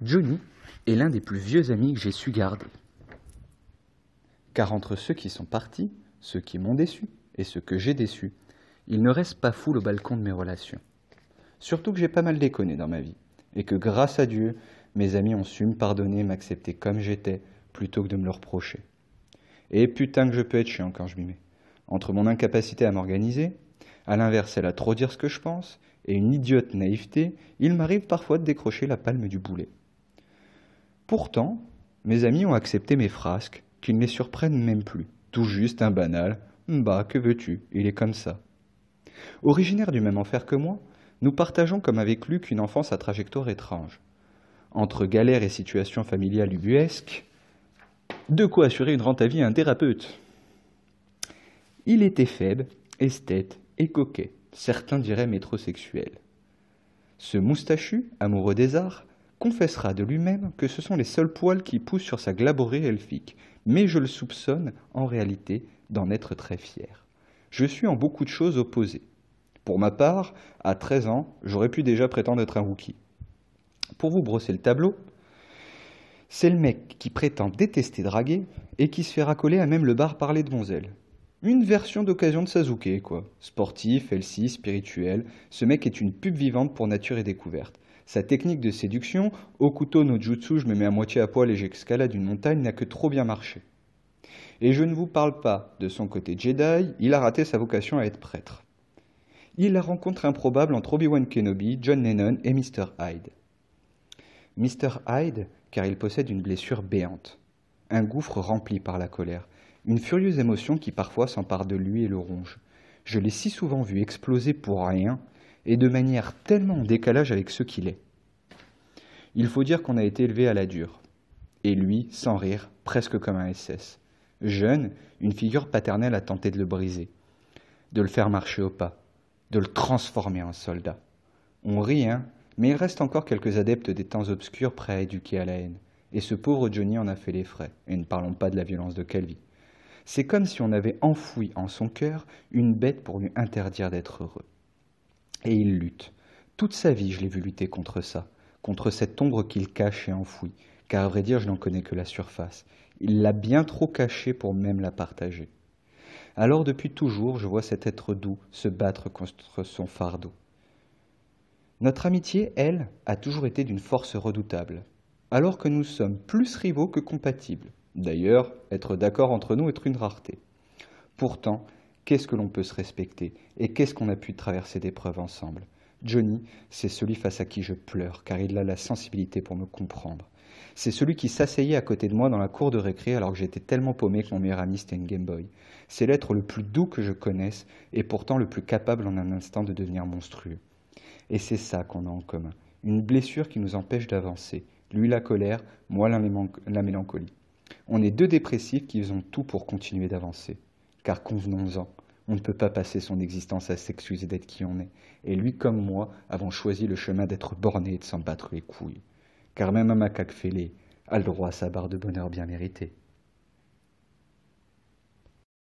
Johnny est l'un des plus vieux amis que j'ai su garder. Car entre ceux qui sont partis, ceux qui m'ont déçu et ceux que j'ai déçus, il ne reste pas foule au balcon de mes relations. Surtout que j'ai pas mal déconné dans ma vie, et que grâce à Dieu, mes amis ont su me pardonner et m'accepter comme j'étais, plutôt que de me le reprocher. Et putain que je peux être chiant quand je m'y mets. Entre mon incapacité à m'organiser, à l'inverse elle a trop dire ce que je pense, et une idiote naïveté, il m'arrive parfois de décrocher la palme du boulet. Pourtant, mes amis ont accepté mes frasques, qui ne les surprennent même plus. Tout juste un banal « Bah, que veux-tu, il est comme ça ». Originaire du même enfer que moi, nous partageons comme avec Luc une enfance à trajectoire étrange. Entre galères et situations familiales ubuesques, de quoi assurer une rente à vie à un thérapeute. Il était faible, esthète et coquet, certains diraient métrosexuel. Ce moustachu, amoureux des arts, confessera de lui-même que ce sont les seuls poils qui poussent sur sa glabrée elfique, mais je le soupçonne, en réalité, d'en être très fier. Je suis en beaucoup de choses opposé. Pour ma part, à 13 ans, j'aurais pu déjà prétendre être un rookie. Pour vous brosser le tableau, c'est le mec qui prétend détester draguer et qui se fait racoler à même le bar par les demoiselles. Une version d'occasion de Sasuke, quoi. Sportif, healthy, spirituel, ce mec est une pub vivante pour nature et découverte. Sa technique de séduction, au couteau no jutsu, je me mets à moitié à poil et j'escalade une montagne, n'a que trop bien marché. Et je ne vous parle pas de son côté Jedi, il a raté sa vocation à être prêtre. Il la rencontre improbable entre Obi-Wan Kenobi, John Lennon et Mr. Hyde. Mr. Hyde, car il possède une blessure béante, un gouffre rempli par la colère, une furieuse émotion qui parfois s'empare de lui et le ronge. Je l'ai si souvent vu exploser pour rien, et de manière tellement en décalage avec ce qu'il est. Il faut dire qu'on a été élevé à la dure, et lui, sans rire, presque comme un SS. Jeune, une figure paternelle a tenté de le briser, de le faire marcher au pas, de le transformer en soldat. On rit, hein, mais il reste encore quelques adeptes des temps obscurs prêts à éduquer à la haine. Et ce pauvre Johnny en a fait les frais, et ne parlons pas de la violence de Calvi. C'est comme si on avait enfoui en son cœur une bête pour lui interdire d'être heureux. Et il lutte. Toute sa vie, je l'ai vu lutter contre ça, contre cette ombre qu'il cache et enfouit, car à vrai dire, je n'en connais que la surface. Il l'a bien trop cachée pour même la partager. Alors depuis toujours, je vois cet être doux se battre contre son fardeau. Notre amitié, elle, a toujours été d'une force redoutable, alors que nous sommes plus rivaux que compatibles. D'ailleurs, être d'accord entre nous est une rareté. Pourtant, qu'est-ce que l'on peut se respecter et qu'est-ce qu'on a pu traverser d'épreuves ensemble. Johnny, c'est celui face à qui je pleure, car il a la sensibilité pour me comprendre. C'est celui qui s'asseyait à côté de moi dans la cour de récré alors que j'étais tellement paumé que mon meilleur ami c'était une Game Boy. C'est l'être le plus doux que je connaisse et pourtant le plus capable en un instant de devenir monstrueux. Et c'est ça qu'on a en commun, une blessure qui nous empêche d'avancer. Lui la colère, moi la mélancolie. On est deux dépressifs qui faisons tout pour continuer d'avancer. Car convenons-en, on ne peut pas passer son existence à s'excuser d'être qui on est. Et lui comme moi avons choisi le chemin d'être bornés et de s'en battre les couilles. Car même un macaque fêlé a le droit à sa barre de bonheur bien méritée.